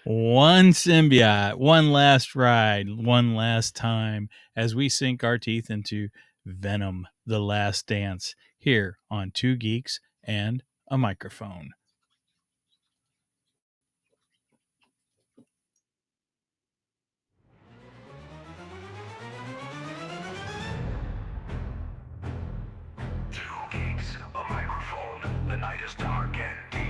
One symbiote, one last ride, one last time as we sink our teeth into Venom, the Last Dance, here on Two Geeks and a Microphone. Two geeks, a microphone. The night is dark and deep.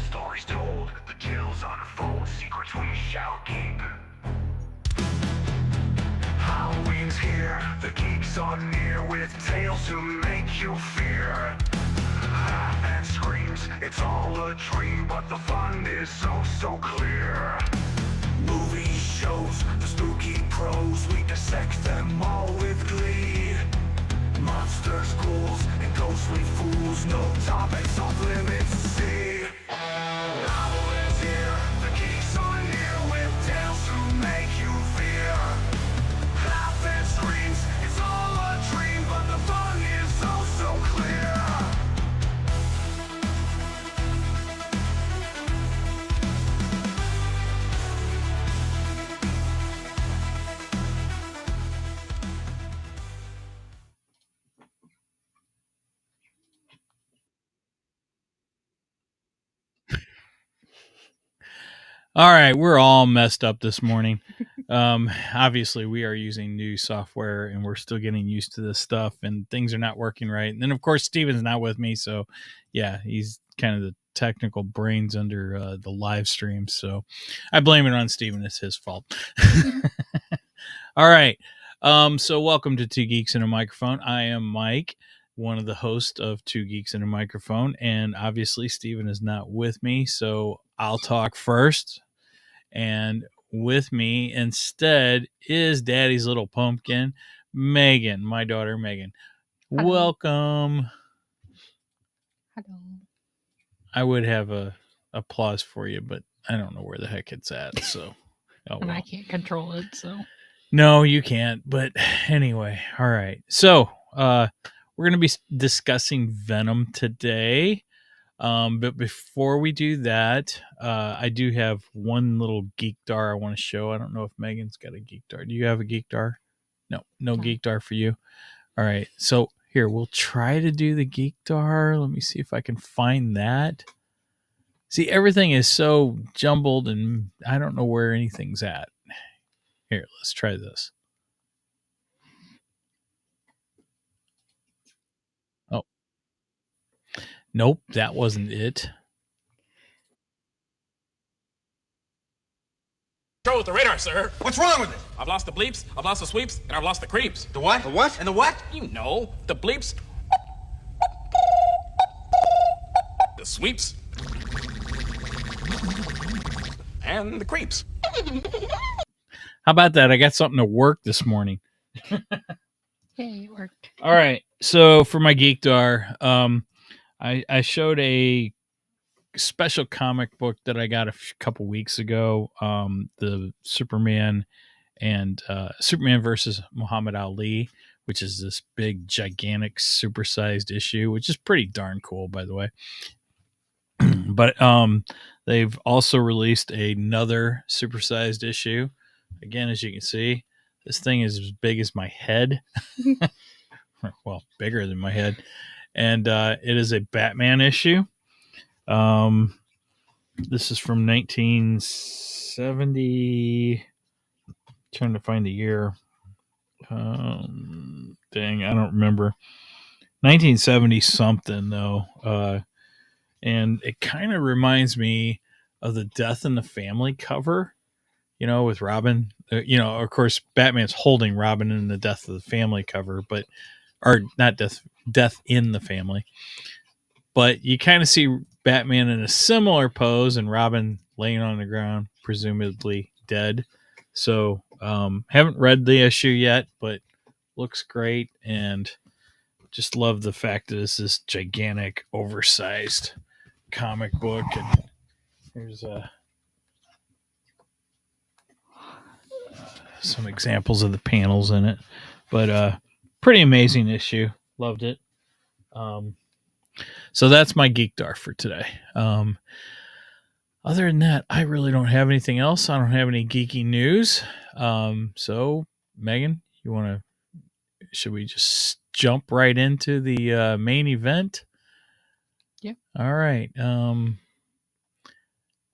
Stories told, the tales unfold, secrets we shall keep. Halloween's here, the geeks are near, with tales to make you fear. Laugh and screams, it's all a dream, but the fun is so clear. Movie shows, the spooky pros, we dissect them all with glee. Monsters, ghouls, and ghostly fools, no topics off limits to see. Halloween's here, the geeks are near, with tales to make you fear. Laugh and screams, it's all a dream, but the fun is so clear. All right, we're all messed up this morning. Obviously, we are using new software and we're still getting used to this stuff and things are not working right. And then, of course, Steven's not with me. So, yeah, he's kind of the technical brains under the live stream. So I blame it on Steven. It's his fault. All right. So welcome to Two Geeks and a Microphone. I am Mike, one of the hosts of Two Geeks and a Microphone. And obviously, Steven is not with me. So I'll talk first. And with me instead is Daddy's little pumpkin, Megan, my daughter Megan. Hello. Welcome. Hello. I would have a applause for you, but I don't know where the heck it's at. So, And I can't control it, so. No, you can't. But anyway, all right. So, we're going to be discussing Venom today. But before we do that, I do have one little geek dar I want to show. I don't know if Megan's got a geek dar. Do you have a geek dar? No geek dar for you. All right. So here, we'll try to do the geek dar. Let me see if I can find that. See, everything is so jumbled and I don't know where anything's at. Here, let's try this. Oh. Nope, that wasn't it. Control with the radar, sir. What's wrong with it? I've lost the bleeps, I've lost the sweeps, and I've lost the creeps. The what? The what? And the what? You know, the bleeps, the sweeps, and the creeps. How about that? I got something to work this morning. Yay, it worked. All right. So for my geek dar, I showed a special comic book that I got a couple weeks ago. The Superman and Superman versus Muhammad Ali, which is this big, gigantic, supersized issue, which is pretty darn cool, by the way. But they've also released another supersized issue. Again, as you can see, this thing is as big as my head. Well, bigger than my head. And it is a Batman issue. This is from 1970. Trying to find the year. Dang, I don't remember. 1970 something though. And it kind of reminds me of the Death in the Family cover, you know, with Robin. Of course, Batman's holding Robin in the Death of the Family cover, or not Death in the Family. But you kind of see Batman in a similar pose and Robin laying on the ground, presumably dead. So, haven't read the issue yet, but looks great. And just love the fact that it's this gigantic, oversized comic book. And here's some examples of the panels in it. But pretty amazing issue. Loved it. So that's my geek dar for today. other than that, I really don't have anything else. I don't have any geeky news. So Megan, should we just jump right into the main event? Yeah. All right.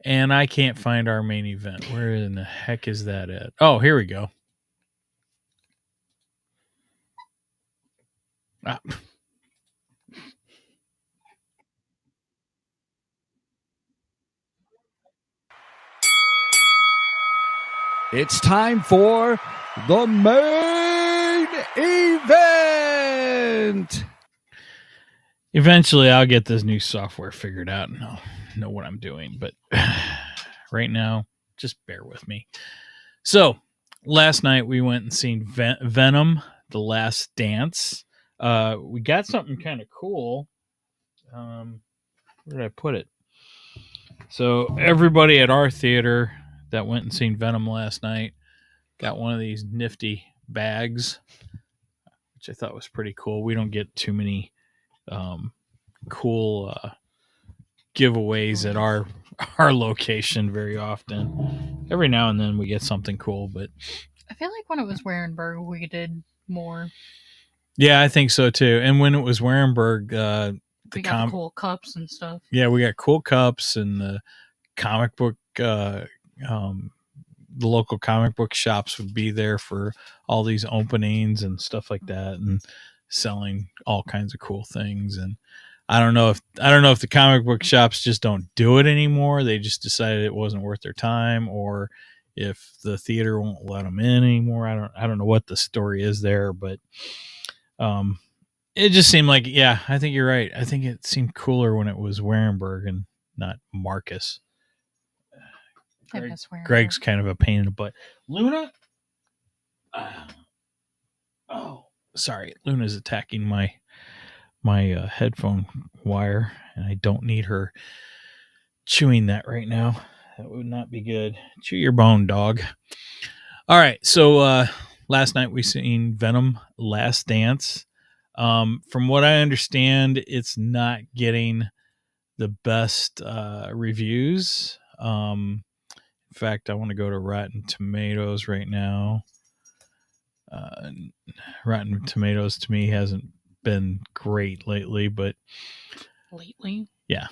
And I can't find our main event. Where in the heck is that at? Oh, here we go. Ah. It's time for the main event. Eventually, I'll get this new software figured out and I'll know what I'm doing. But right now, just bear with me. So, last night we went and seen Venom, The Last Dance. We got something kind of cool. Where did I put it? So, everybody at our theater that went and seen Venom last night got one of these nifty bags, which I thought was pretty cool. We don't get too many cool giveaways at our location very often. Every now and then we get something cool, but I feel like when it was Warenberg, we did more. yeah, I think so too. And when it was Warenberg, We got the cool cups and stuff. Yeah, we got cool cups and the comic book. The local comic book shops would be there for all these openings and stuff like that, and selling all kinds of cool things. And I don't know if the comic book shops just don't do it anymore. They just decided it wasn't worth their time, or if the theater won't let them in anymore. I don't know what the story is there, but it just seemed like, yeah, I think you're right. I think it seemed cooler when it was Warenberg and not Marcus. Greg's kind of a pain in the butt. Luna? Oh, sorry. Luna's attacking my headphone wire, and I don't need her chewing that right now. That would not be good. Chew your bone, dog. All right. So last night we seen Venom Last Dance. From what I understand, it's not getting the best reviews. In fact, I want to go to Rotten Tomatoes right now. Rotten Tomatoes to me hasn't been great lately, but yeah.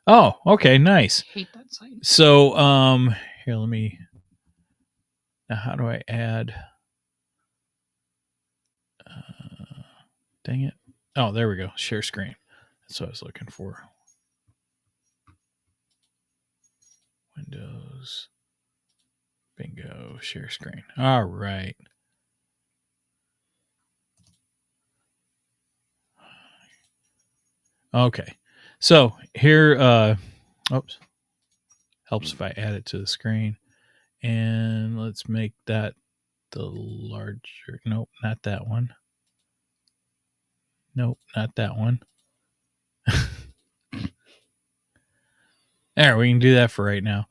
Oh, okay, nice. I hate that site. So, here, let me. Now, how do I add? Dang it! Oh, there we go. Share screen. That's what I was looking for. Windows. Bingo. Share screen. All right. Okay. So here, oops. Helps if I add it to the screen. And let's make that the larger. Nope, not that one. Nope, not that one. There, we can do that for right now.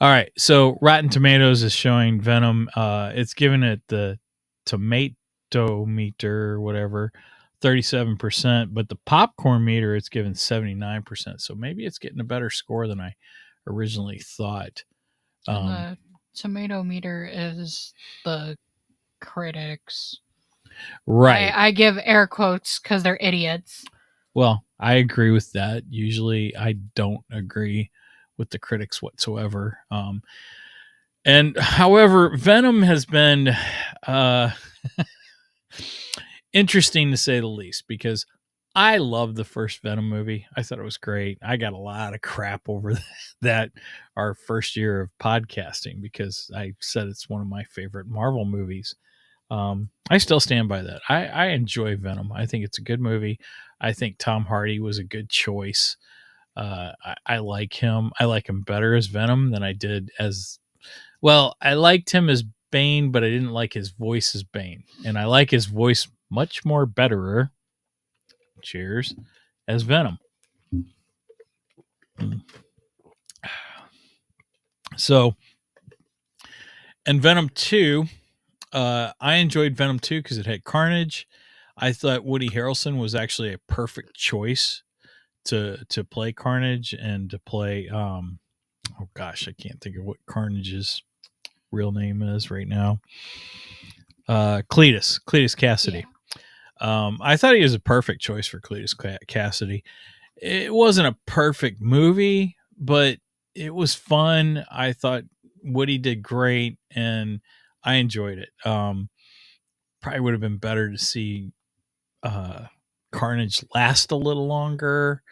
All right, so Rotten Tomatoes is showing Venom. It's giving it the tomato meter or whatever, 37%, but the popcorn meter it's given 79%. So maybe it's getting a better score than I originally thought. The tomato meter is the critics. Right. I give air quotes because they're idiots. Well, I agree with that. Usually I don't agree with the critics whatsoever. And however, Venom has been interesting to say the least, because I love the first Venom movie. I thought it was great. I got a lot of crap over that our first year of podcasting, because I said it's one of my favorite Marvel movies. I still stand by that. I enjoy Venom. I think it's a good movie. I think Tom Hardy was a good choice. I like him. I like him better as Venom than I did as, well, I liked him as Bane, but I didn't like his voice as Bane. And I like his voice much more betterer, cheers, as Venom. So, and Venom 2, I enjoyed Venom 2 because it had Carnage. I thought Woody Harrelson was actually a perfect choice to play Carnage and to play oh gosh, I can't think of what Carnage's real name is right now. Cletus Cassidy. I thought he was a perfect choice for Cletus Cassidy. It wasn't a perfect movie, but it was fun. I thought Woody did great, and I enjoyed it. Probably would have been better to see Carnage last a little longer,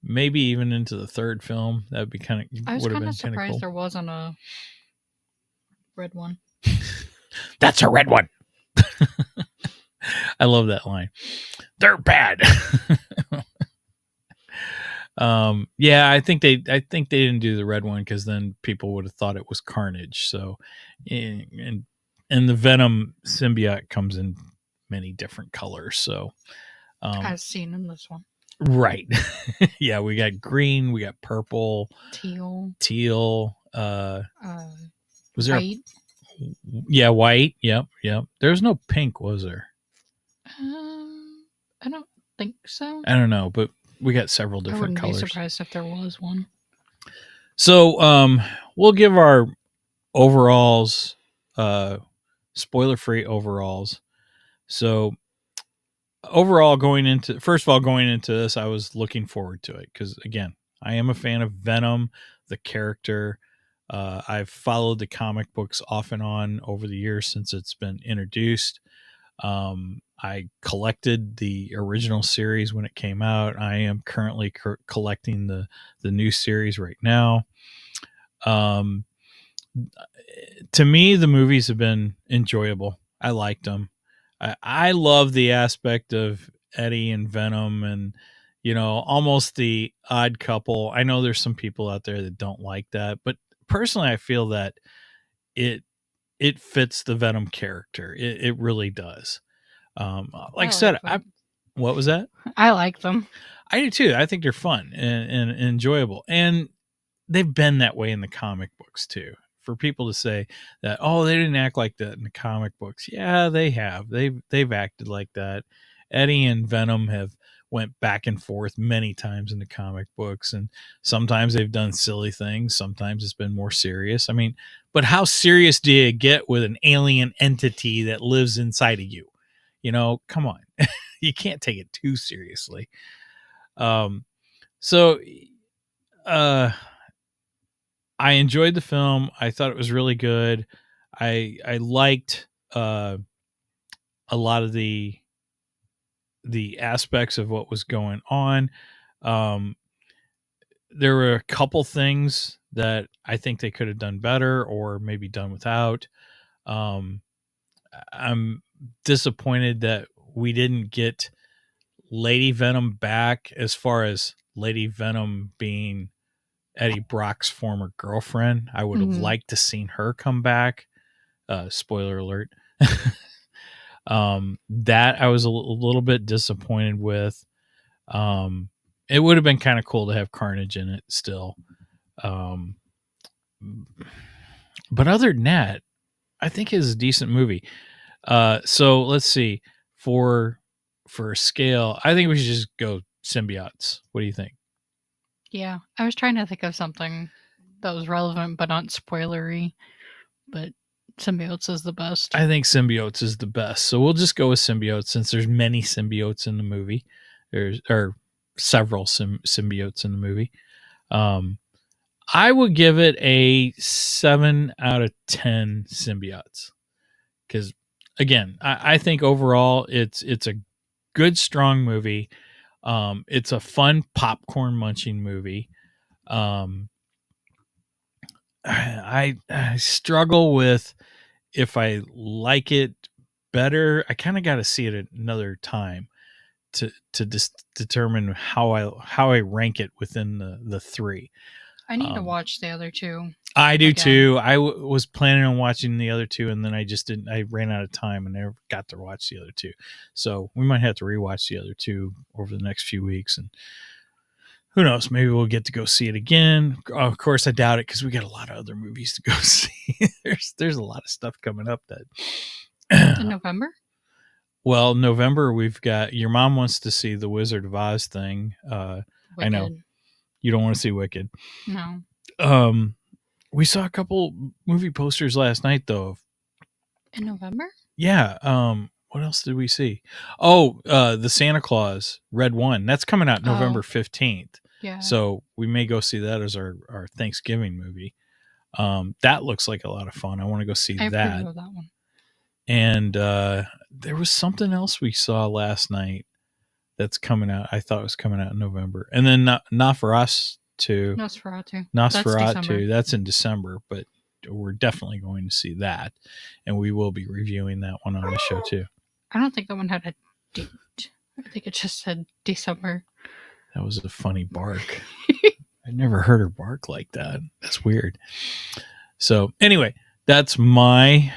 maybe even into the third film. That would be kind of. I was kind of surprised surprised there wasn't a red one. That's a red one. I love that line. They're bad. Yeah, I think they didn't do the red one because then people would have thought it was Carnage. So, and the Venom symbiote comes in many different colors. So, As seen in this one. right. Yeah, we got green, we got purple, Teal. Was there? White. Yeah, white. Yep. There's no pink, was there? I don't think so. I don't know, but we got several different colors. I wouldn't be surprised if there was one. So, we'll give our overalls, spoiler-free overalls. So, overall, going into this, I was looking forward to it because, again, I am a fan of Venom, the character. I've followed the comic books off and on over the years since it's been introduced. I collected the original series when it came out. I am currently collecting the new series right now. To me, the movies have been enjoyable. I liked them. I love the aspect of Eddie and Venom and, almost the odd couple. I know there's some people out there that don't like that, but personally, I feel that it fits the Venom character. It really does. Like I said, what was that? I like them. I do too. I think they're fun and enjoyable. And they've been that way in the comic books too. For people to say that, oh, they didn't act like that in the comic books. Yeah, they have. They've acted like that. Eddie and Venom have went back and forth many times in the comic books. And sometimes they've done silly things. Sometimes it's been more serious. I mean, but how serious do you get with an alien entity that lives inside of you? Come on. You can't take it too seriously. So I enjoyed the film. I thought it was really good. I liked a lot of the aspects of what was going on. There were a couple things that I think they could have done better or maybe done without. I'm disappointed that we didn't get Lady Venom back, as far as Lady Venom being Eddie Brock's former girlfriend. I would have liked to seen her come back. Spoiler alert. That I was a little bit disappointed with. It would have been kind of cool to have Carnage in it still. But other than that, I think it's a decent movie. So let's see. For a scale, I think we should just go symbiotes. What do you think? Yeah, I was trying to think of something that was relevant but not spoilery, but symbiotes is the best. I think symbiotes is the best. So we'll just go with symbiotes since there's many symbiotes in the movie. There's several symbiotes in the movie. I would give it a 7 out of 10 symbiotes. Because, again, I think overall it's a good, strong movie. It's a fun popcorn munching movie. I struggle with if I like it better. I kind of got to see it another time to determine how I rank it within the three. I need to watch the other two. I do too. I was planning on watching the other two, and then I just didn't. I ran out of time and never got to watch the other two. So we might have to rewatch the other two over the next few weeks, and who knows? Maybe we'll get to go see it again. Of course, I doubt it because we got a lot of other movies to go see. There's a lot of stuff coming up that in November. Well, November we've got your mom wants to see the Wizard of Oz thing. Wicked. I know. You don't want to see Wicked. No. We saw a couple movie posters last night, though. In November? Yeah. What else did we see? Oh, the Santa Claus Red One. That's coming out November 15th. Yeah. So we may go see that as our Thanksgiving movie. That looks like a lot of fun. I want to go see I've that. heard of that one. And there was something else we saw last night that's coming out. I thought it was coming out in November. And then Nosferatu. Nosferatu. That's in December, but we're definitely going to see that. And we will be reviewing that one on the show too. I don't think that one had a date. I think it just said December. That was a funny bark. I never heard her bark like that. That's weird. So anyway, that's my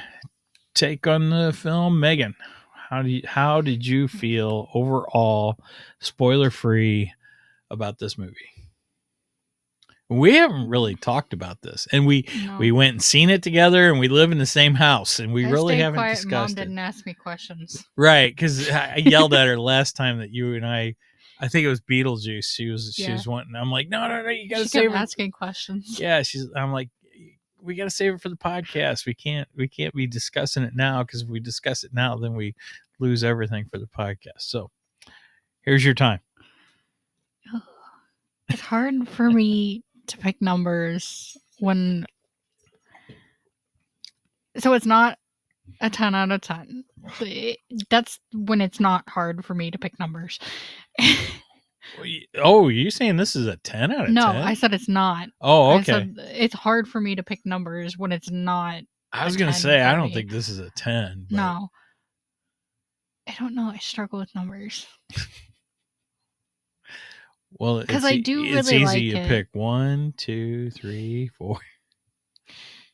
take on the film. Megan, how did you feel overall, spoiler free, about this movie? We haven't really talked about this, and we went and seen it together, and we live in the same house, and we really haven't discussed Mom it. didn't ask me questions, right? Because I yelled at her last time that you and I think it was Beetlejuice. She was wanting. I'm like, no, you got to save her. Asking questions. Yeah, I'm like, we got to save it for the podcast. We can't be discussing it now, because if we discuss it now, then we lose everything for the podcast. So here's your time. It's hard for me to pick numbers when. So it's not a 10 out of 10. That's when it's not hard for me to pick numbers. Oh, you saying this is a 10 out of 10? No, I said it's not. Oh, okay. I said it's hard for me to pick numbers when it's not. I was going to say, I don't think this is a 10. But... No. I don't know. I struggle with numbers. Well, because I do really it's easy like to it. pick 1, 2, 3, 4.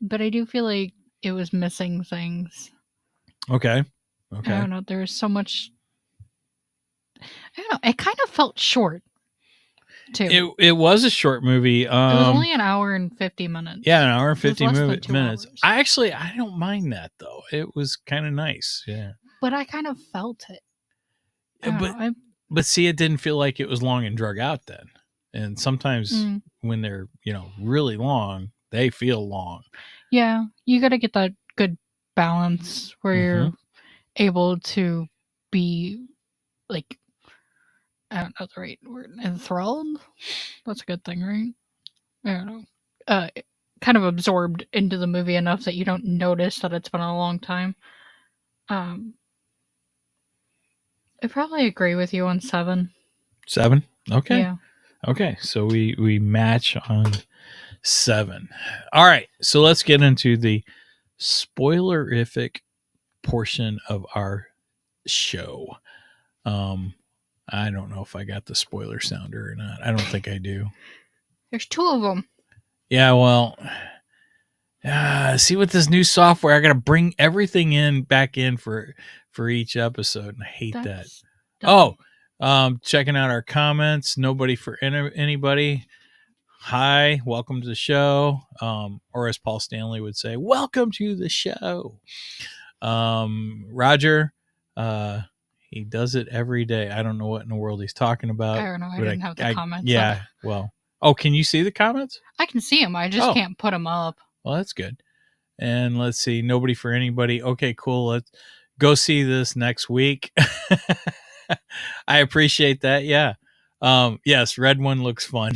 But I do feel like it was missing things. Okay. I don't know. There was so much. I don't know. It kind of felt short, too. It was a short movie. It was only an hour and 50 minutes. Yeah, an hour and 50 minutes. Hours. I don't mind that, though. It was kind of nice. Yeah. But I kind of felt it. But see, it didn't feel like it was long and drug out then. And sometimes when they're, really long, they feel long. Yeah. You got to get that good balance where you're able to be, like, I don't know the right word, enthralled? That's a good thing, right? I don't know. Kind of absorbed into the movie enough that you don't notice that it's been a long time. I probably agree with you on 7. 7? Okay. Yeah. Okay, so we match on 7. All right, so let's get into the spoilerific portion of our show. I don't know if I got the spoiler sounder or not. I don't think I do. There's 2 of them. Yeah, well, see, with this new software, I got to bring everything back in for each episode, and I hate that. Checking out our comments. Nobody for anybody. Hi, welcome to the show. Or as Paul Stanley would say, welcome to the show. Roger, he does it every day. I don't know what in the world he's talking about. I don't know. I didn't have the comments. Yeah, well. Oh, can you see the comments? I can see them. I just can't put them up. Well, that's good. And let's see. Nobody for anybody. Okay, cool. Let's go see this next week. I appreciate that. Yeah. Yes, Red One looks fun.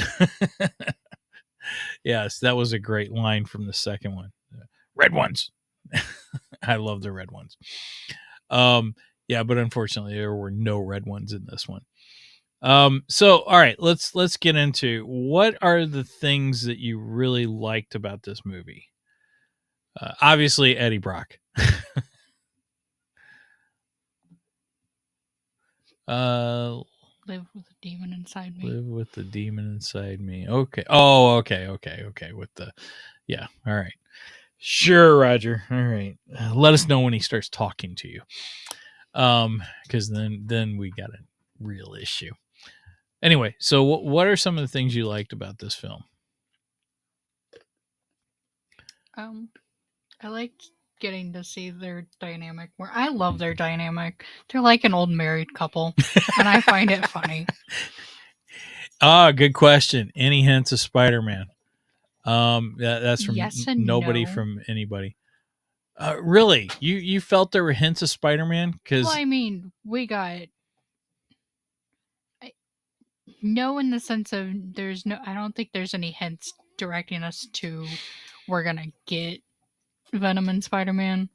Yes, that was a great line from the second one. Red ones. I love the red ones. Yeah, but unfortunately there were no red ones in this one. So all right, let's get into what are the things that you really liked about this movie. Obviously Eddie Brock. Live with the demon inside me. Live with the demon inside me. Okay. Oh, okay. With the, yeah. All right. Sure, Roger. All right. Let us know when he starts talking to you. Because then we got a real issue. Anyway, so what are some of the things you liked about this film? I liked getting to see their dynamic more. I love their dynamic. They're like an old married couple, and I find it funny. Good question. Any hints of Spider-Man? That's from Yes and nobody no. from anybody. Really? You felt there were hints of Spider-Man? Because Well, I mean, we got no in the sense of there's no. I don't think there's any hints directing us to we're gonna get Venom and Spider-Man.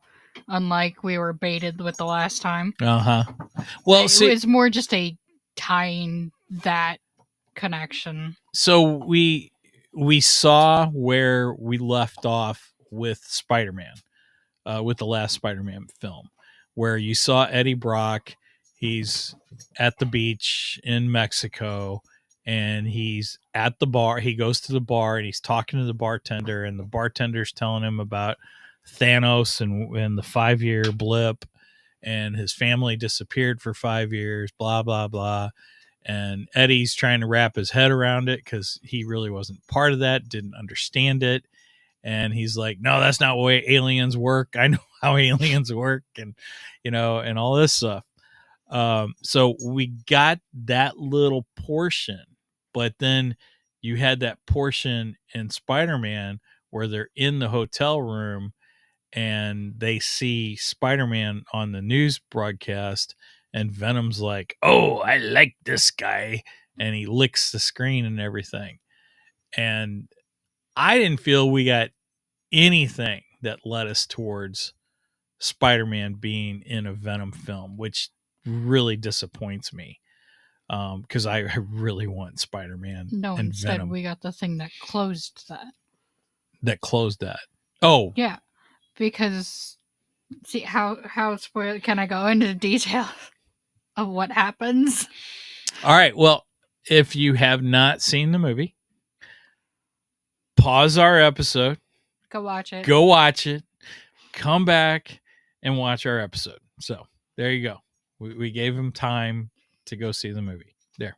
Unlike we were baited with the last time. Well, It see, was more just a tying that connection. so we saw where we left off with Spider-Man, with the last Spider-Man film, where you saw Eddie Brock. He's at the beach in Mexico, and he's at the bar. He goes to the bar and he's talking to the bartender, and the bartender's telling him about Thanos and the 5-year blip, and his family disappeared for 5 years. Blah blah blah. And Eddie's trying to wrap his head around it because he really wasn't part of that, didn't understand it. And he's like, no, that's not the way aliens work. I know how aliens work, and and all this stuff. So we got that little portion, but then you had that portion in Spider-Man where they're in the hotel room and they see Spider-Man on the news broadcast, and Venom's like, oh, I like this guy, and he licks the screen and everything. And I didn't feel we got anything that led us towards Spider-Man being in a Venom film, which really disappoints me, because I really want Spider-Man No, and instead Venom we got the thing that closed that. that closed that. Oh, Yeah, because see how spoil can I go into detail of what happens? all right. Well, if you have not seen the movie, pause our episode, Go watch it. go watch it, come back and watch our episode. So there you go. We gave him time to go see the movie. There.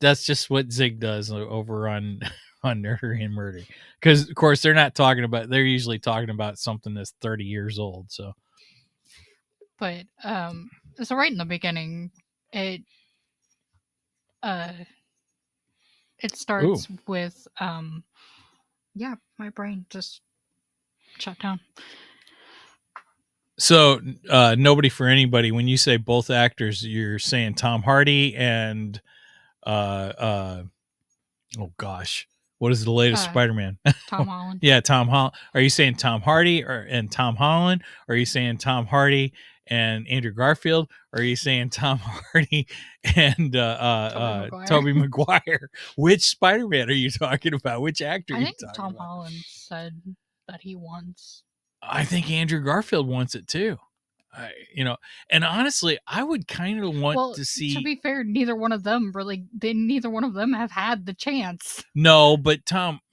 That's just what Zig does over on Nerdery and Murdery. Because of course they're usually talking about something that's 30 years old. So But so right in the beginning, it starts with yeah, my brain just shut down. So nobody for anybody. When you say both actors, you're saying Tom Hardy and oh gosh, what is the latest Spider-Man? Tom Holland. Yeah, Tom Holland. Are you saying Tom Hardy and Tom Holland? Or are you saying Tom Hardy and Andrew Garfield? Or are you saying Tom Hardy and Tobey Maguire? Which Spider-Man are you talking about? Which actor? I think Tom Holland said that he wants. I think Andrew Garfield wants it too. And honestly, I would kind of want to see. To be fair, neither one of them have had the chance. No, but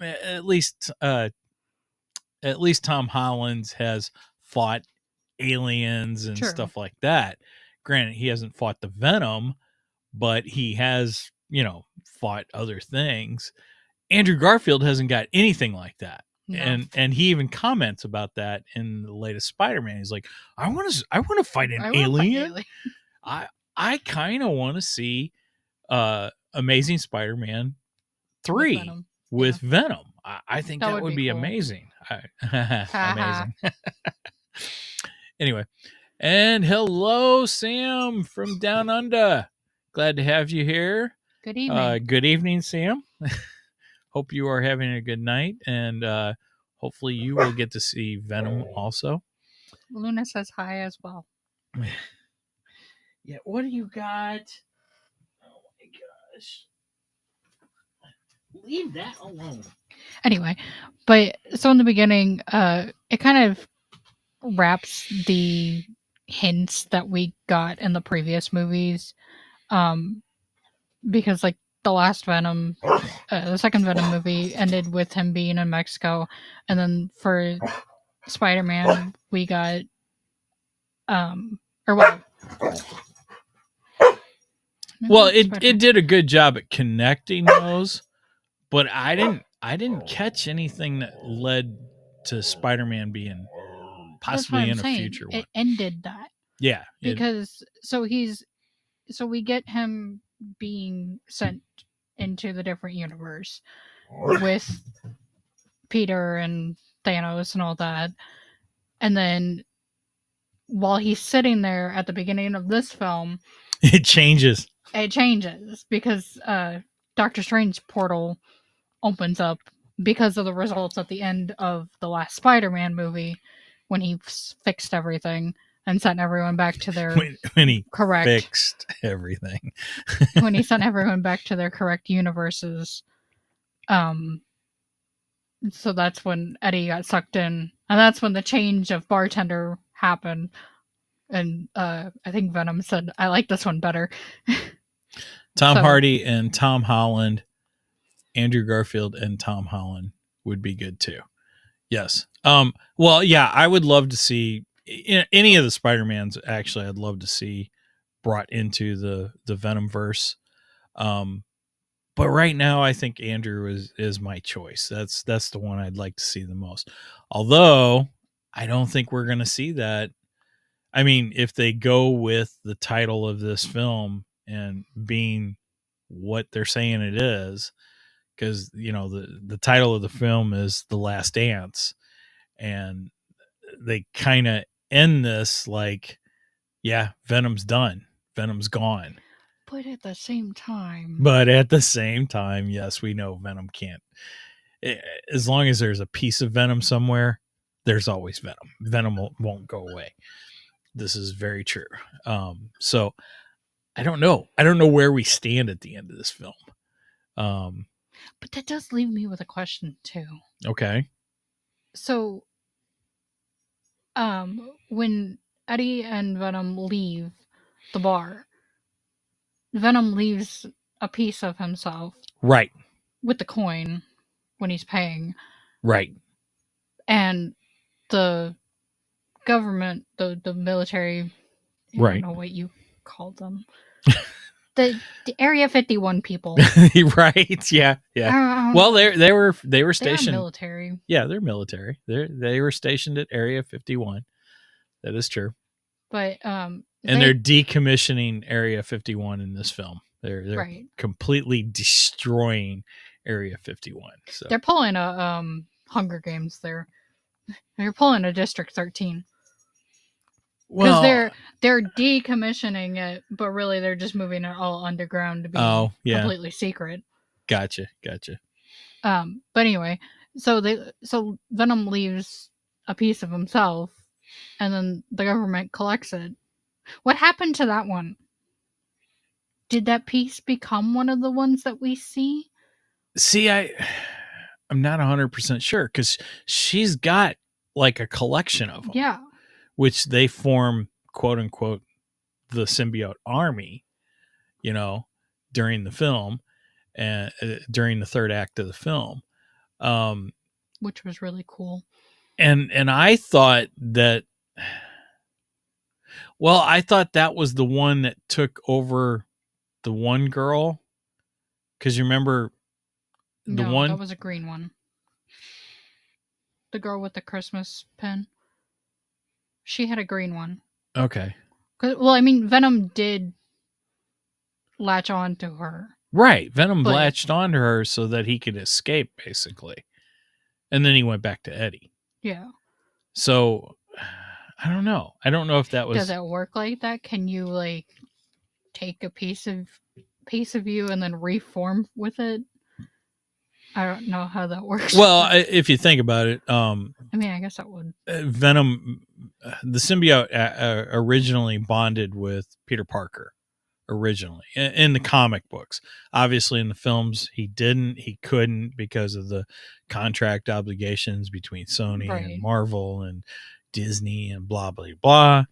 at least Tom Holland has fought aliens and stuff like that. Granted, he hasn't fought the Venom, but he has, fought other things. Andrew Garfield hasn't got anything like that. No. And he even comments about that in the latest Spider-Man. He's like, I want to fight an alien. I kind of want to see Amazing Spider-Man 3 with Venom. I think that would be cool. Amazing. Amazing. Anyway, and hello, Sam from Down Under. Glad to have you here. Good evening. Good evening, Sam. Hope you are having a good night, and hopefully you will get to see Venom also. Luna says hi as well. Yeah, what do you got? Oh my gosh. Leave that alone. Anyway, but so in the beginning, it kind of wraps the hints that we got in the previous movies, because like the last Venom, the second Venom movie ended with him being in Mexico, and then for Spider-Man we got it did a good job at connecting those, but I didn't catch anything that led to Spider-Man being possibly in a future one. It ended that. Yeah, because we get him being sent into the different universe with Peter and Thanos and all that. And then while he's sitting there at the beginning of this film, It changes. it changes because Doctor Strange's portal opens up because of the results at the end of the last Spider-Man movie when he fixed everything and sent everyone back to their When he correct fixed everything. when he sent everyone back to their correct universes. So that's when Eddie got sucked in, and that's when the change of bartender happened. And I think Venom said, "I like this one better." Tom So- Hardy and Tom Holland, Andrew Garfield and Tom Holland would be good too. Yes. Well, yeah, I would love to see any of the Spider-Mans. Actually, I'd love to see brought into the Venom verse. But right now, I think Andrew is my choice. That's the one I'd like to see the most. Although I don't think we're going to see that. I mean, if they go with the title of this film and being what they're saying it is, because the title of the film is The Last Dance, and they kind of end this like, yeah, Venom's done, Venom's gone. But at the same time, Yes, we know Venom can't. As long as there's a piece of Venom somewhere, there's always Venom. Venom won't go away. This is very true. So I don't know. I don't know where we stand at the end of this film. but that does leave me with a question too. Okay. So, when Eddie and Venom leave the bar, Venom leaves a piece of himself Right. with the coin when he's paying, Right. and the government, the military, I Right. don't know what you called them, the Area 51 people. Right. Yeah. Yeah. Well, they were stationed. Military. Yeah, they're military. They were stationed at Area 51. That is true. But and they're decommissioning Area 51 in this film. They're right. completely destroying Area 51. So they're pulling a Hunger Games there. They're pulling a District 13. Because they're decommissioning it, but really they're just moving it all underground to be completely secret. Gotcha. But anyway, so Venom leaves a piece of himself, and then the government collects it. What happened to that one? Did that piece become one of the ones that we see? See, I'm not 100% sure, because she's got like a collection of them. Yeah. Which they form, quote unquote, the symbiote army, during the film and during the third act of the film. Which was really cool. And I thought that, I thought that was the one that took over the one girl. Because you remember that was a green one. The girl with the Christmas pin. She had a green one. Okay. Well, I mean, Venom did latch on to her. Right. Venom latched on to her so that he could escape, basically. And then he went back to Eddie. Yeah. So, I don't know. I don't know if that was... Does it work like that? Can you, like, take a piece of you and then reform with it? I don't know how that works. Well, if you think about it... I mean, I guess that would. Venom, the symbiote originally bonded with Peter Parker. Originally, in the comic books. Obviously, in the films, he couldn't because of the contract obligations between Sony and Marvel and Disney and blah, blah, blah.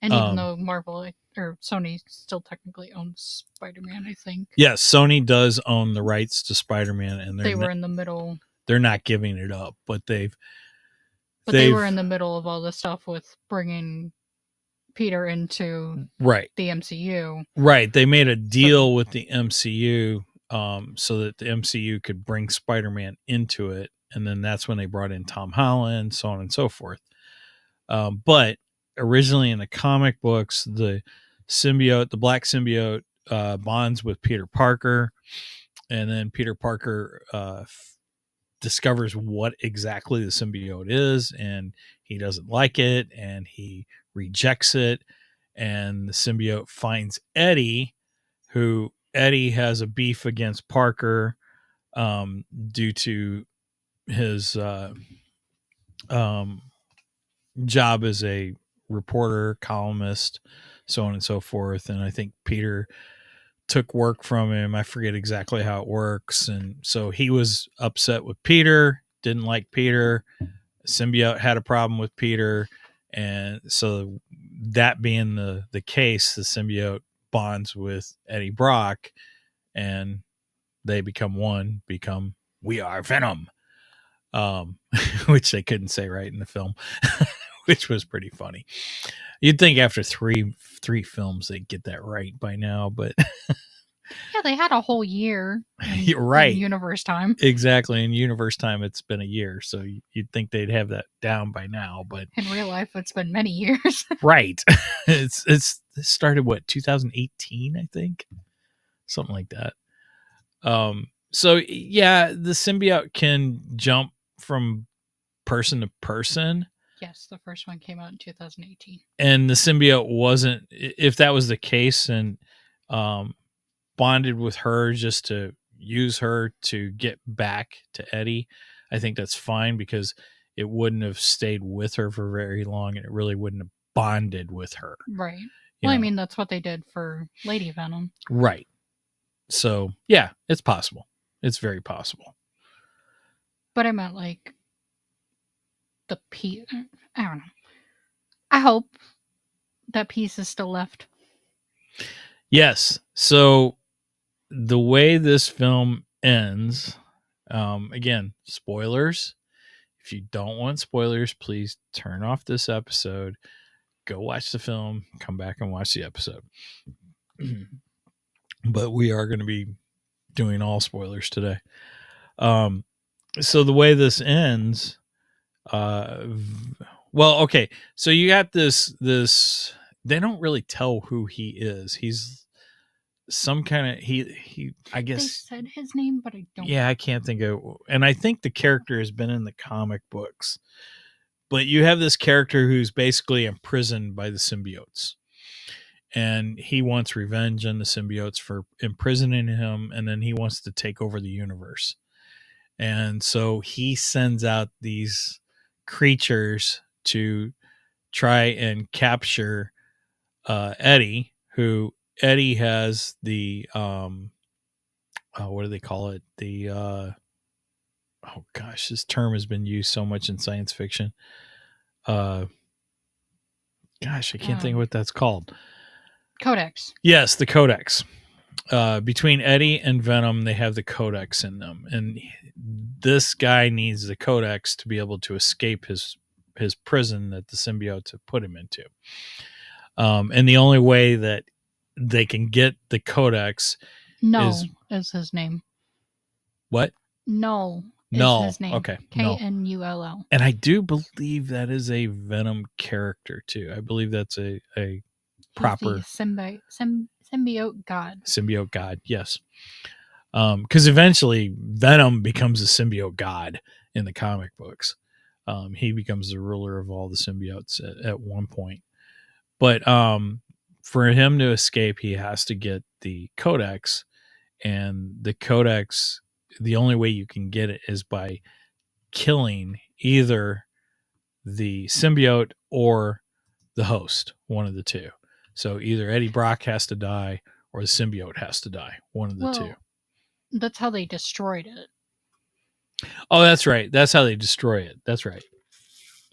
And even though Marvel or Sony still technically owns Spider-Man, I think. Yes, Sony does own the rights to Spider-Man, and they were in the middle. They're not giving it up, but they were in the middle of all the stuff with bringing Peter into the MCU. Right. They made a deal with the MCU so that the MCU could bring Spider-Man into it. And then that's when they brought in Tom Holland, so on and so forth. But originally in the comic books, the black symbiote bonds with Peter Parker, and then Peter Parker discovers what exactly the symbiote is, and he doesn't like it, and he rejects it, and the symbiote finds Eddie, who Eddie has a beef against Parker due to his job as a reporter, columnist, so on and so forth. And I think Peter took work from him. I forget exactly how it works. And so he was upset with Peter, didn't like Peter. Symbiote had a problem with Peter. And so that being the case, the symbiote bonds with Eddie Brock, and they become one, we are Venom. Which they couldn't say right in the film, which was pretty funny. You'd think after three films they'd get that right by now, but Yeah, they had a whole year. You're right. In universe time. Exactly. In universe time, it's been a year, so you'd think they'd have that down by now, but in real life, it's been many years. right. It started what, 2018, I think, something like that. So yeah, the symbiote can jump from person to person. Yes, the first one came out in 2018. And the symbiote wasn't, if that was the case, and bonded with her just to use her to get back to Eddie, I think that's fine, because it wouldn't have stayed with her for very long, and it really wouldn't have bonded with her. Right. Well, I mean, that's what they did for Lady Venom. Right. So, yeah, it's possible. It's very possible. But I meant like the piece. I don't know. I hope that piece is still left. Yes. So the way this film ends, again, spoilers. If you don't want spoilers, please turn off this episode, go watch the film, come back and watch the episode. But we are going to be doing all spoilers today. So the way this ends, well, okay. So you got this, they don't really tell who he is. He's some kind of, he, I guess. They said his name, but I don't. Yeah, I can't think of, and I think the character has been in the comic books, but you have this character who's basically imprisoned by the symbiotes, and he wants revenge on the symbiotes for imprisoning him, and then he wants to take over the universe. And so he sends out these creatures to try and capture Eddie, who Eddie has the what do they call it? The oh gosh, this term has been used so much in science fiction. Gosh, I can't think of what that's called. Codex. Yes, the Codex. Between Eddie and Venom, they have the Codex in them, and this guy needs the Codex to be able to escape his prison that the symbiotes have put him into. And the only way that they can get the Codex is his name. What? Null is Null. his name. Okay. Knull. And I do believe that is a Venom character too. I believe that's a proper symbiote god. Symbiote god, yes. Because eventually Venom becomes a symbiote god in the comic books. He becomes the ruler of all the symbiotes at one point. But for him to escape, he has to get the Codex, and the Codex, the only way you can get it is by killing either the symbiote or the host, one of the two. So either Eddie Brock has to die or the symbiote has to die, one of the two. That's how they destroyed it. Oh, that's right. That's how they destroy it. That's right.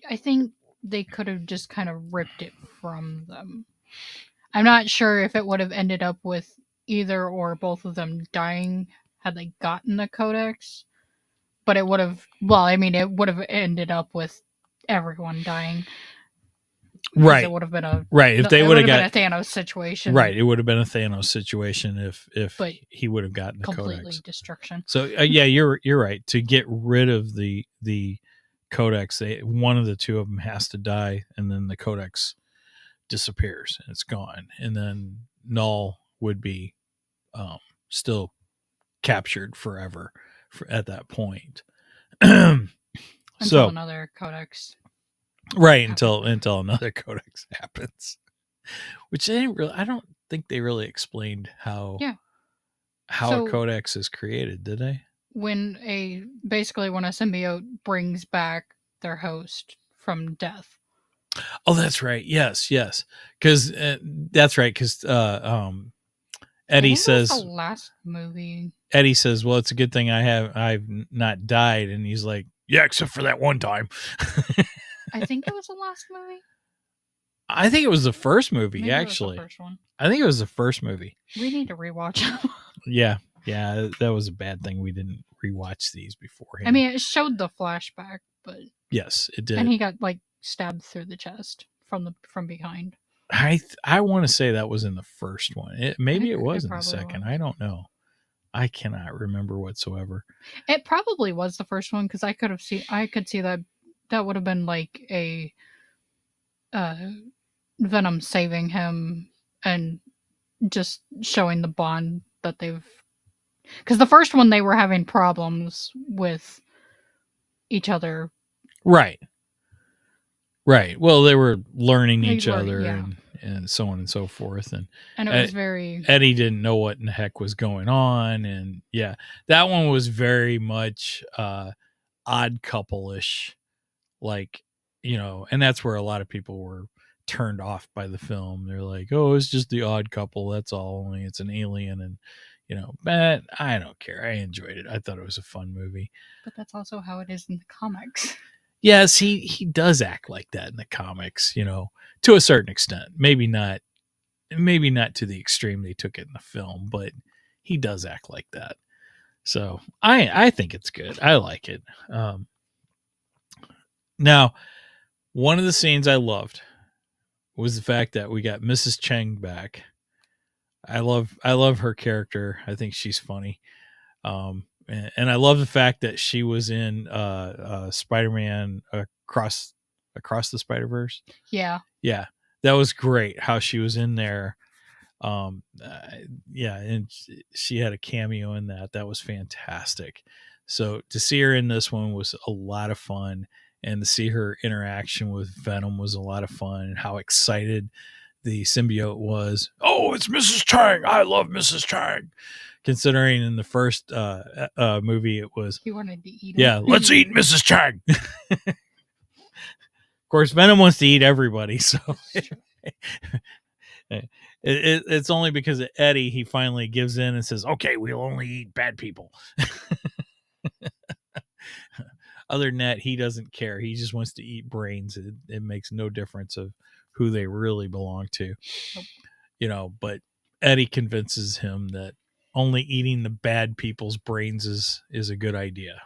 I think they could have just kind of ripped it from them. I'm not sure if it would have ended up with either or both of them dying had they gotten the Codex, but it would have, it would have ended up with everyone dying. Right. It would have been a if they would have got a Thanos situation. Right, it would have been a Thanos situation if he would have gotten the completely Codex. Destruction. So yeah, you're right. To get rid of the Codex, one of the two of them has to die, and then the Codex disappears and it's gone, and then Null would be still captured forever at that point. Until So another codex. right until another codex happens, which they didn't really. I don't think they really explained how Yeah. a So- codex is created, did they? When a symbiote brings back their host from death. Oh, that's right. Yes, because that's right. Because Eddie I think says it was the last movie. Eddie says, "Well, it's a good thing I've not died," and he's like, "Yeah, except for that one time." I think it was the last movie. I think it was the first movie. Maybe Actually, it was the first one. I think it was the first movie. We need to rewatch them. Yeah, that was a bad thing. We didn't rewatch these beforehand. I mean, it showed the flashback, but yes, it did. and he got like stabbed through the chest from behind. I want to say that was in the first one. Maybe it was in the probably second. was. I don't know. I cannot remember whatsoever. It probably was the first one because I could see that would have been like a Venom saving him and just showing the bond that they've. Because the first one they were having problems with each other. Right. Well, they were learning each learning, other yeah. and so on and so forth. And And it was very. Eddie didn't know what in the heck was going on. And yeah, that one was very much odd couple-ish. Like, and that's where a lot of people were turned off by the film. They're like, oh, it's just the odd couple. That's all. Only it's an alien. And, but I don't care. I enjoyed it. I thought it was a fun movie. But that's also how it is in the comics. Yes, he does act like that in the comics, to a certain extent. Maybe not to the extreme they took it in the film, but he does act like that. So I think it's good. I like it. Now, one of the scenes I loved was the fact that we got Mrs. Cheng back. I love her character. I think she's funny. And I love the fact that she was in Spider-Man across the Spider-Verse. Yeah. That was great how she was in there. And she had a cameo in that was fantastic. So to see her in this one was a lot of fun, and to see her interaction with Venom was a lot of fun, and how excited the symbiote was. Oh, it's Mrs. Chang. I love Mrs. Chang. Considering in the first movie it was he wanted to eat. Yeah, let's eat Mrs. Chang. Of course, Venom wants to eat everybody, so it's only because of Eddie he finally gives in and says, "Okay, we'll only eat bad people." Other than that, he doesn't care. He just wants to eat brains. It makes no difference of who they really belong to. Nope. But Eddie convinces him that only eating the bad people's brains is a good idea,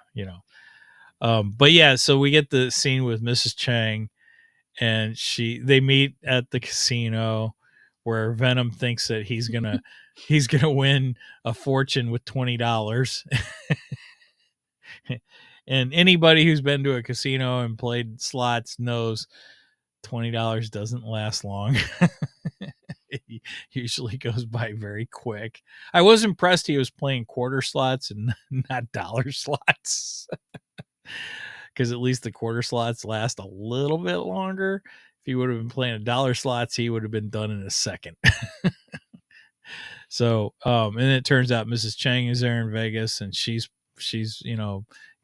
But yeah, so we get the scene with Mrs. Chang, and they meet at the casino where Venom thinks that he's gonna win a fortune with $20. And anybody who's been to a casino and played slots knows $20 doesn't last long. It usually goes by very quick. I was impressed he was playing quarter slots and not dollar slots. Because at least the quarter slots last a little bit longer. If he would have been playing a dollar slots, he would have been done in a second. So, and it turns out Mrs. Chang is there in Vegas, and she's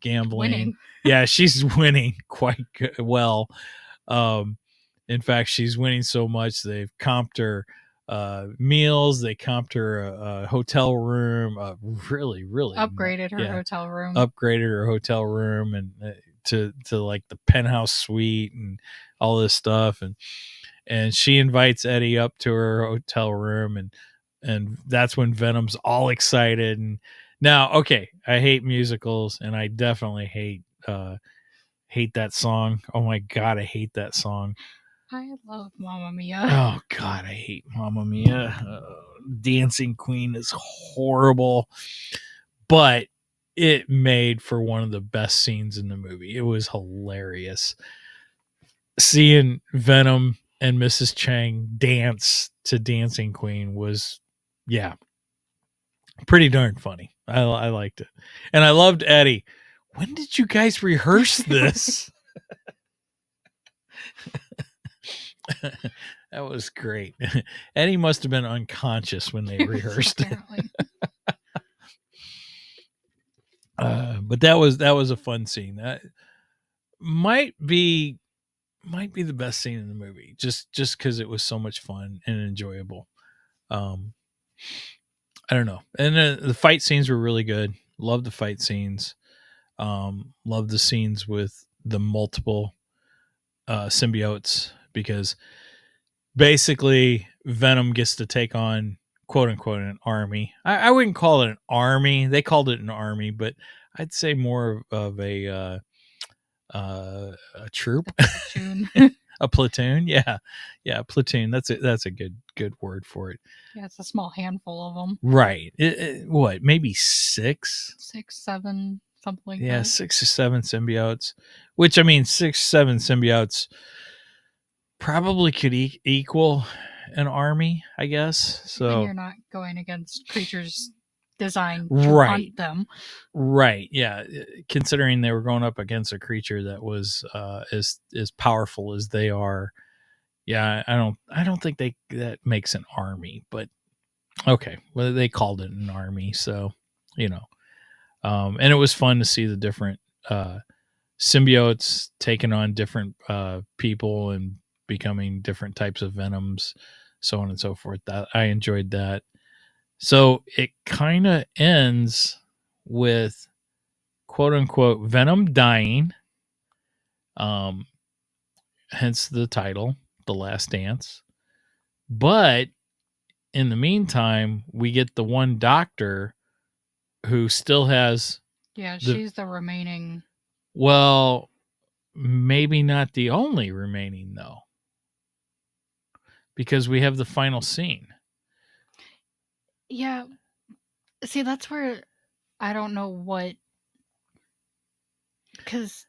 gambling. Winning. Yeah, she's winning quite well. In fact, she's winning so much they've comped her meals. They comped her a hotel room. Really Upgraded her hotel room. Upgraded her hotel room and to like the penthouse suite and all this stuff. And she invites Eddie up to her hotel room, and that's when Venom's all excited. And now, okay, I hate musicals, and I definitely hate that song. Oh my God, I hate that song. I love Mamma Mia. Oh God, I hate Mamma Mia. Dancing Queen is horrible, but it made for one of the best scenes in the movie. It was hilarious. Seeing Venom and Mrs. Chang dance to Dancing Queen was, yeah, Pretty darn funny. I liked it. And I loved Eddie. When did you guys rehearse this? That was great. Eddie must have been unconscious when they rehearsed it. Apparently. But that was a fun scene. That might be the best scene in the movie, just because it was so much fun and enjoyable. I don't know. And the fight scenes were really good. Love the fight scenes. Love the scenes with the multiple symbiotes, because basically Venom gets to take on, quote unquote, an army. I wouldn't call it an army. They called it an army, but I'd say more of a troop, Platoon. a platoon. Yeah, platoon. That's a good word for it. Yeah, it's a small handful of them. Right. What? Maybe 6, 6, 7, something like yeah, that. 6 or 7 symbiotes. Which, I mean, 6, 7 symbiotes probably could equal an army, I guess. And So you're not going against creatures designed to Right. hunt them. Right. Yeah. Considering they were going up against a creature that was as powerful as they are. Yeah, I don't think that makes an army, but okay. Well, they called it an army, so you know. And it was fun to see the different symbiotes taking on different people and becoming different types of venoms, so on and so forth. That I enjoyed that. So it kind of ends with, quote unquote, Venom dying. Hence the title, The Last Dance. But in the meantime, we get the one doctor who still has, Yeah, she's the remaining. well, maybe not the only remaining, though, because we have the final scene. Yeah. See, that's where I don't know what. Because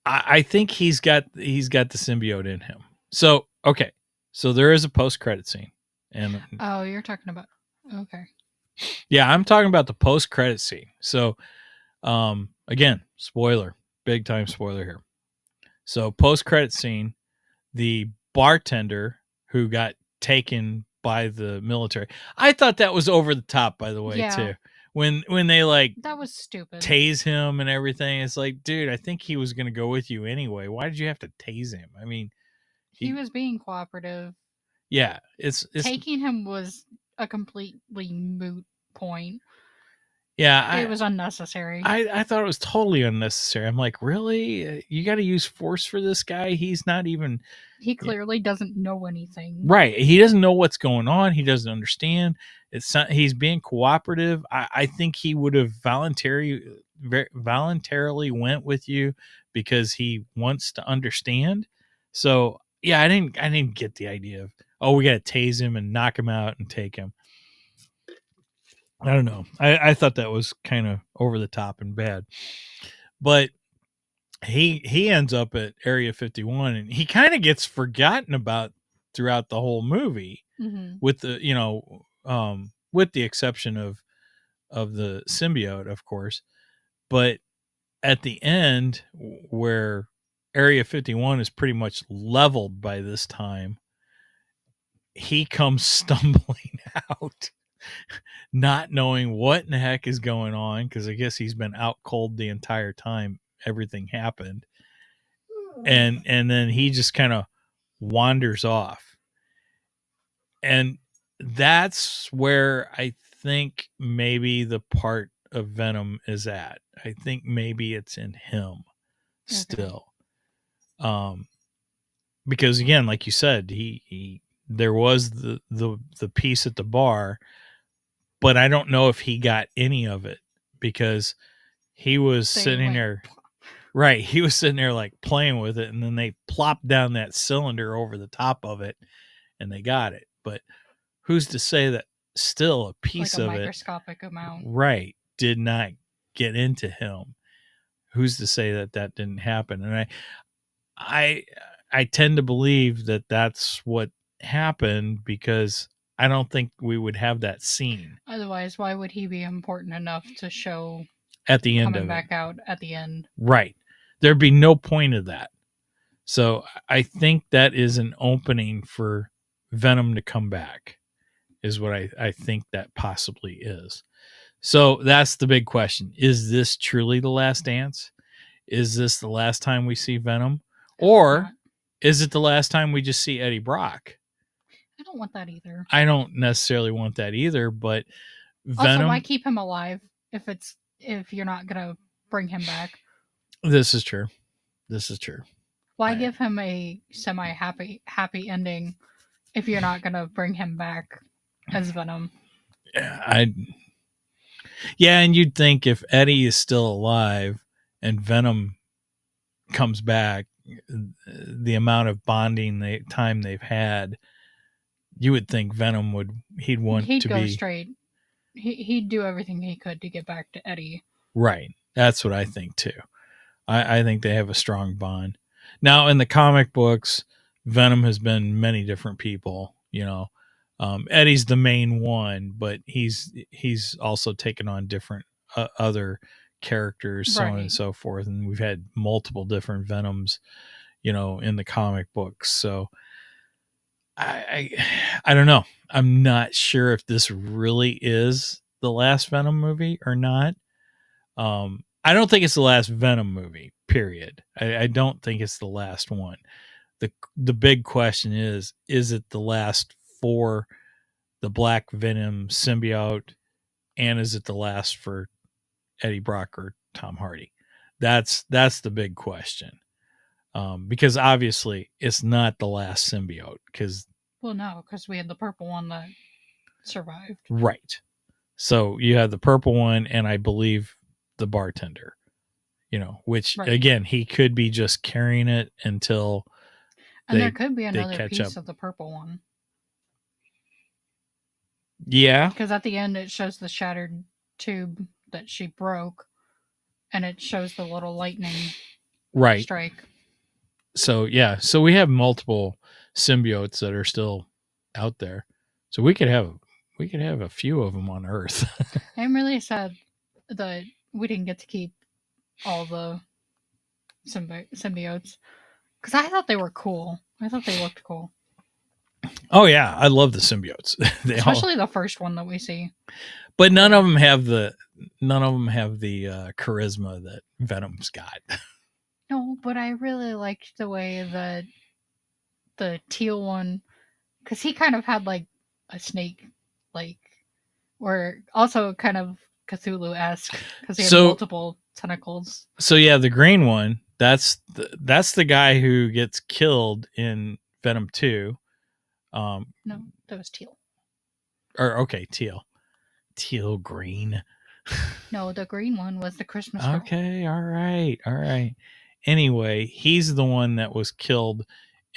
I think he's got the symbiote in him. So okay, so there is a post credit scene, and oh, you're talking about. Okay. yeah, I'm talking about the post credit scene. So again, spoiler, big time spoiler here. So post credit scene, the bartender who got taken by the military. I thought that was over the top, by the way, Yeah. too. When they like That was stupid. tase him and everything, it's like, dude, I think he was going to go with you anyway. Why did you have to tase him? I mean, he was being cooperative. Yeah, it's Taking him was a completely moot point. Yeah, it was unnecessary. I thought it was totally unnecessary. I'm like, really? You got to use force for this guy? He's not even. He clearly doesn't know anything. Right. He doesn't know what's going on. He doesn't understand. It's not, he's being cooperative. I think he would have voluntarily went with you because he wants to understand. So yeah, I didn't get the idea of, oh, we got to tase him and knock him out and take him. I don't know. I thought that was kind of over the top and bad. But he ends up at Area 51 and he kind of gets forgotten about throughout the whole movie, with the, with the exception of the symbiote, of course. But at the end, where Area 51 is pretty much leveled by this time, he comes stumbling out, not knowing what in the heck is going on, because I guess he's been out cold the entire time everything happened. And then he just kind of wanders off. And that's where I think maybe the part of Venom is at. I think maybe it's in him still. Because again, like you said, he there was the piece at the bar, but I don't know if he got any of it, because he was sitting there. Right. He was sitting there like playing with it, and then they plopped down that cylinder over the top of it and they got it. But who's to say that still a piece like a of microscopic amount, right, did not get into him? Who's to say that didn't happen? And I tend to believe that that's what happened, because I don't think we would have that scene Otherwise, why would he be important enough to show at the end coming of it. back out at the end? Right. There'd be no point of that. So I think that is an opening for Venom to come back, is what I think that possibly is. So that's the big question. Is this truly the last dance? Is this the last time we see Venom? Or Not. is it the last time we just see Eddie Brock? I don't want that either. I don't necessarily want that either, but Also, Venom. why keep him alive if you're not gonna bring him back? This is true. This is true. Why give him a semi-happy ending if you're not gonna bring him back as Venom? Yeah, and you'd think if Eddie is still alive and Venom comes back, the amount of bonding time they've had, you would think Venom he'd go straight. He'd do everything he could to get back to Eddie. Right. That's what I think too. I think they have a strong bond. Now in the comic books, Venom has been many different people. Eddie's the main one, but he's also taken on different other characters, so on and so forth. And we've had multiple different Venoms, in the comic books. So I don't know. I'm not sure if this really is the last Venom movie or not. I don't think it's the last Venom movie, period. I don't think it's the last one. The big question is it the last for the Black Venom symbiote, and is it the last for Eddie Brock or Tom Hardy? That's the big question. Because obviously it's not the last symbiote. No, because we had the purple one that survived. Right. So you have the purple one, and I believe the bartender, which again, he could be just carrying it until. And there could be another piece of the purple one. Yeah. Because at the end it shows the shattered tube that she broke, and it shows the little lightning strike. So yeah, so we have multiple symbiotes that are still out there. So we could have a few of them on Earth. I'm really sad that we didn't get to keep all the symbiotes, because I thought they were cool. I thought they looked cool. Oh yeah, I love the symbiotes. Especially the first one that we see. But none of them have the charisma that Venom's got. No, but I really liked the way that the teal one, because he kind of had like a snake, or also kind of Cthulhu-esque, because he had multiple tentacles. So yeah, the green one, that's the guy who gets killed in Venom 2. No, that was teal. Teal green. No, the green one was the Christmas girl. Okay, all right. Anyway, he's the one that was killed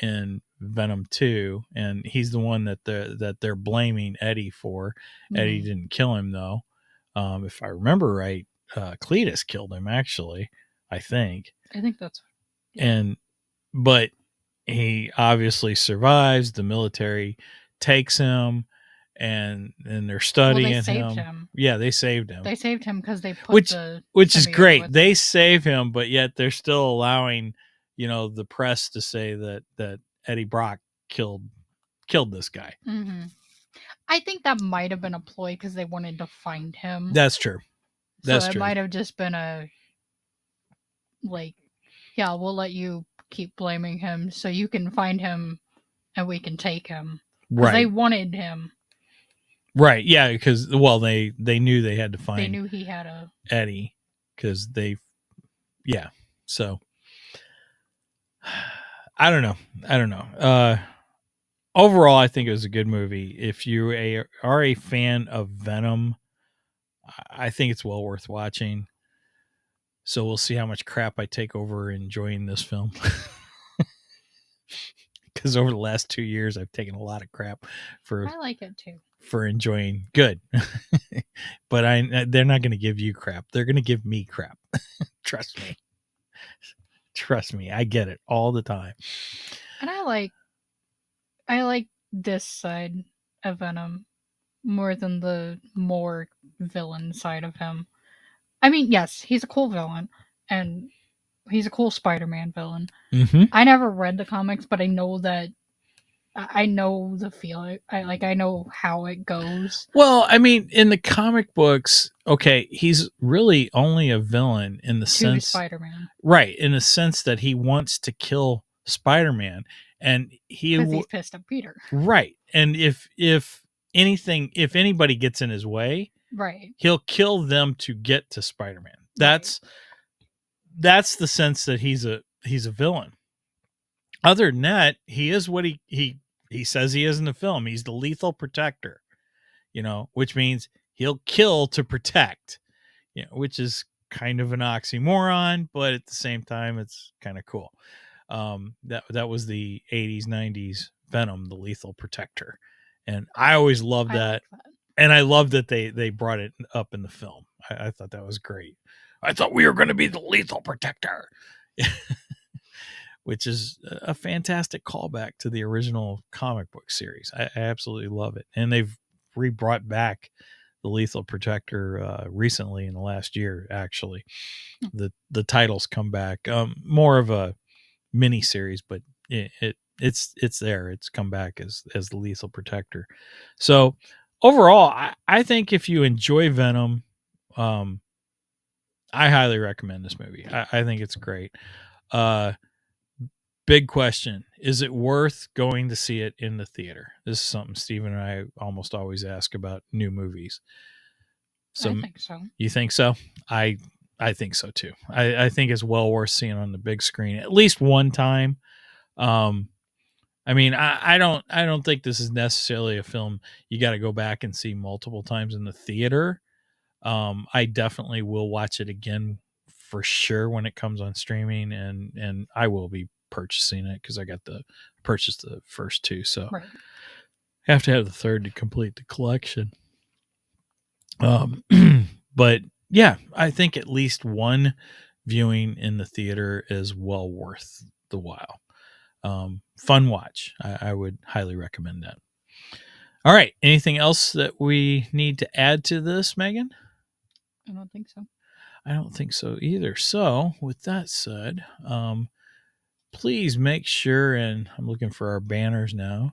in Venom 2, and he's the one that they're blaming Eddie for. Mm-hmm. Eddie didn't kill him though. If I remember right, Cletus killed him actually, I think. I think that's but he obviously survives. The military takes him, and they're studying they saved him. Yeah, they saved him. They saved him because they put which is great. They save him, but yet they're still allowing, the press to say that Eddie Brock killed this guy. Mm-hmm. I think that might have been a ploy because they wanted to find him. That's true. It might have just been we'll let you keep blaming him so you can find him and we can take him. Right. They wanted him. Right. Yeah. Because they knew they had to find. They knew he had Eddie because yeah. So I don't know. Overall, I think it was a good movie. If you are a fan of Venom, I think it's well worth watching. So we'll see how much crap I take over enjoying this film. Because over the last 2 years, I've taken a lot of crap I like it too. For enjoying. Good. But they're not going to give you crap. They're going to give me crap. Trust me. I get it all the time. And I like this side of Venom more than the more villain side of him. I mean, yes, he's a cool villain, and he's a cool Spider-Man villain. Mm-hmm. I never read the comics, but I know that I know the feeling. I know how it goes. Well, I mean, in the comic books, okay, he's really only a villain in the To sense, Spider-Man right? In the sense that he wants to kill Spider-Man, and because he's pissed at Peter. right. And if anything, if anybody gets in his way, Right. he'll kill them to get to Spider-Man. That's the sense that he's a villain. Other than that, he is what he says he is in the film. He's the lethal protector, which means he'll kill to protect, which is kind of an oxymoron, but at the same time, it's kind of cool. That was the 80s, 90s Venom, the lethal protector. And I always loved that. Like that. And I love that they brought it up in the film. I thought that was great. I thought we were going to be the lethal protector, which is a fantastic callback to the original comic book series. I absolutely love it. And they've brought back the lethal protector recently in the last year. Actually, the titles come back. More of a mini series, but it's there. It's come back as the lethal protector. So overall, I think if you enjoy Venom, I highly recommend this movie. I think it's great. Big question. Is it worth going to see it in the theater? This is something Steven and I almost always ask about new movies. So I think so. You think so? I think so too. I think it's well worth seeing on the big screen at least one time. I mean, I don't think this is necessarily a film you got to go back and see multiple times in the theater. I definitely will watch it again for sure when it comes on streaming, and I will be purchasing it because I purchased the first two, so right. I have to have the third to complete the collection. But yeah, I think at least one viewing in the theater is well worth the while. Fun watch. I would highly recommend that. All right. Anything else that we need to add to this, Megan? I don't think so. I don't think so either. So with that said, please make sure, and I'm looking for our banners now.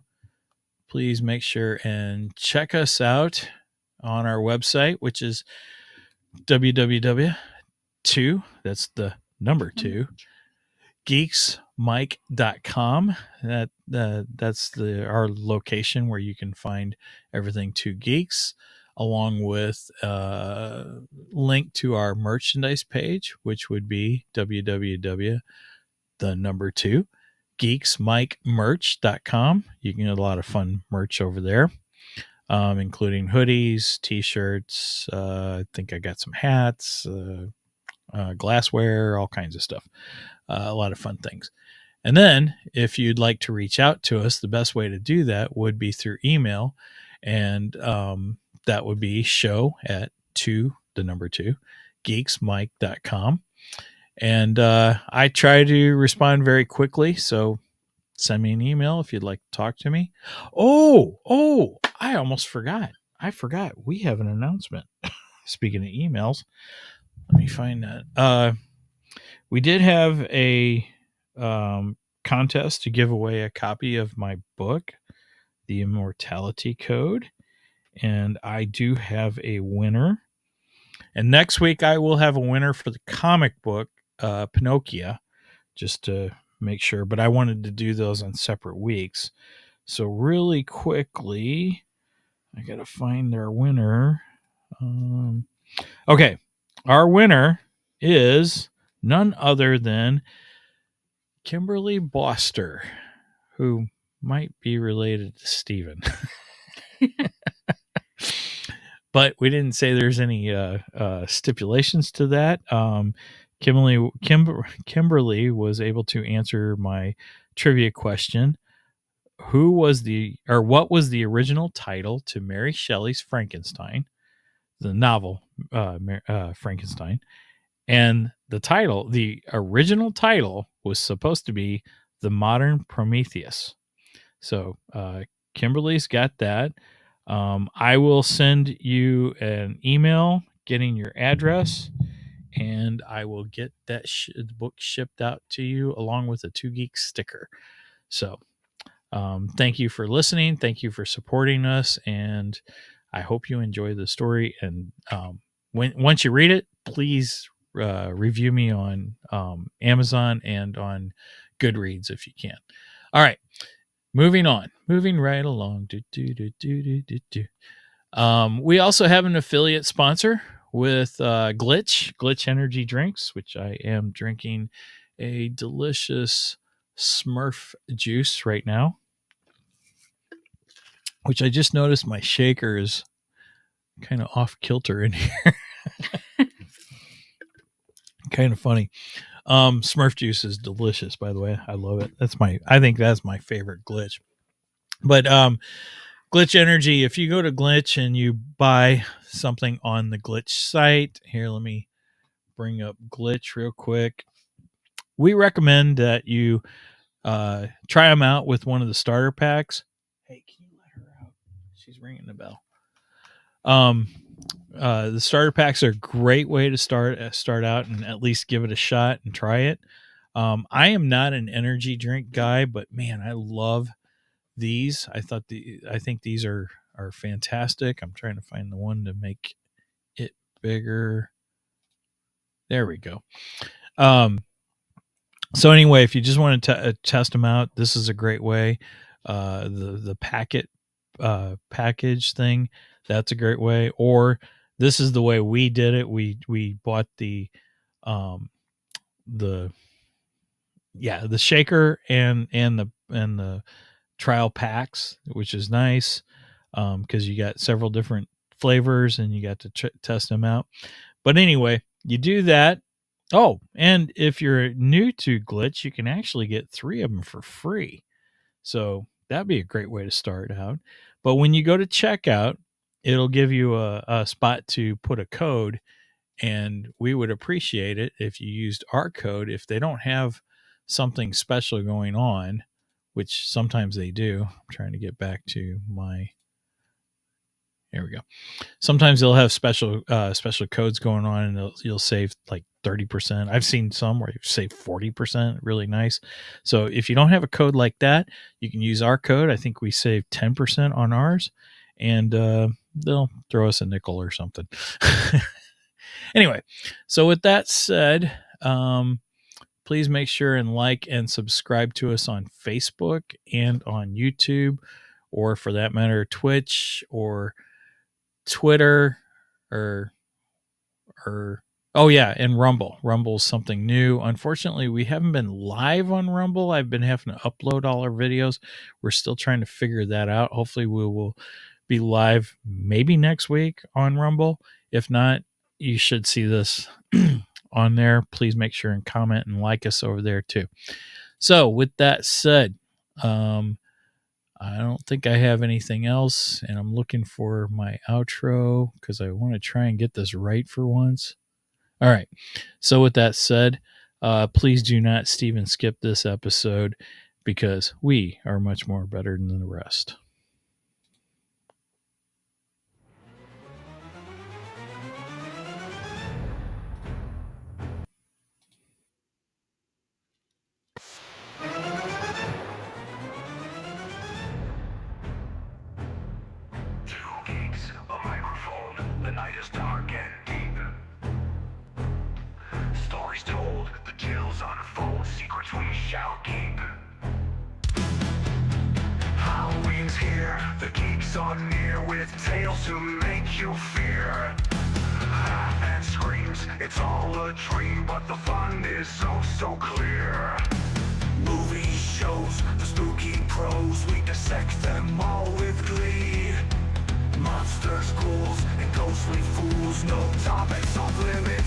Please make sure and check us out on our website, which is www.2, that's the number 2, geeksmike.com. That's our location where you can find everything to Geeks, along with a link to our merchandise page, which would be geeksmikemerch.com. You can get a lot of fun merch over there, including hoodies, t-shirts. I think I got some hats, glassware, all kinds of stuff. A lot of fun things. And then if you'd like to reach out to us, the best way to do that would be through email. And that would be show@geeksmike.com. And I try to respond very quickly. So send me an email if you'd like to talk to me. Oh, I almost forgot. We have an announcement. Speaking of emails, let me find that. We did have a contest to give away a copy of my book, The Immortality Code. And I do have a winner. And next week I will have a winner for the comic book, Pinocchio, just to make sure. But I wanted to do those on separate weeks. So really quickly, I got to find our winner. Okay. Our winner is none other than Kimberly Boster, who might be related to Steven. But we didn't say there's any stipulations to that. Kimberly was able to answer my trivia question. What was the original title to Mary Shelley's Frankenstein, the novel Frankenstein? And the original title was supposed to be The Modern Prometheus. So Kimberly's got that. I will send you an email getting your address, and I will get that book shipped out to you along with a 2 Geek sticker. So thank you for listening. Thank you for supporting us. And I hope you enjoy the story. And once you read it, please review me on Amazon and on Goodreads if you can. All right. Moving on. Moving right along. We also have an affiliate sponsor with Glitch Energy Drinks, which I am drinking a delicious Smurf juice right now, which I just noticed my shaker is kind of off kilter in here. Kind of funny. Smurf juice is delicious, by the way. I love it. I think that's my favorite Glitch. But Glitch Energy, if you go to Glitch and you buy something on the Glitch site, here, let me bring up Glitch real quick. We recommend that you try them out with one of the starter packs. Hey, can you let her out? She's ringing the bell. The starter packs are a great way to start out and at least give it a shot and try it. I am not an energy drink guy, but man, I love these. I think these are fantastic. I'm trying to find the one to make it bigger. There we go. So anyway, if you just want to test them out, this is a great way. The package thing, that's a great way. Or this is the way we did it. We bought the shaker and the trial packs, which is nice because you got several different flavors and you got to test them out. But anyway, you do that. Oh, and if you're new to Glitch, you can actually get 3 of them for free. So that'd be a great way to start out. But when you go to checkout, it'll give you a spot to put a code, and we would appreciate it if you used our code. If they don't have something special going on, which sometimes they do. I'm trying to get back to my... There we go. Sometimes they'll have special codes going on, and you'll save like 30%. I've seen some where you save 40%. Really nice. So if you don't have a code like that, you can use our code. I think we save 10% on ours, and they'll throw us a nickel or something. Anyway, so with that said, please make sure and like and subscribe to us on Facebook and on YouTube, or for that matter, Twitch or Twitter and Rumble. Rumble's something new. Unfortunately, we haven't been live on Rumble. I've been having to upload all our videos. We're still trying to figure that out. Hopefully we will be live maybe next week on Rumble. If not, you should see this on there. Please make sure and comment and like us over there too. So with that said, I don't think I have anything else, and I'm looking for my outro because I want to try and get this right for once. All right. So with that said, please do not Steven skip this episode because we are much more better than the rest. The night is dark and deep. Stories told, the tales unfold, secrets we shall keep. Halloween's here, the geeks are near, with tales to make you fear. And screams, it's all a dream, but the fun is so clear. Movies, shows, the spooky pros, we dissect them all with glee. Monsters, ghouls, and ghostly fools, no topics off limits.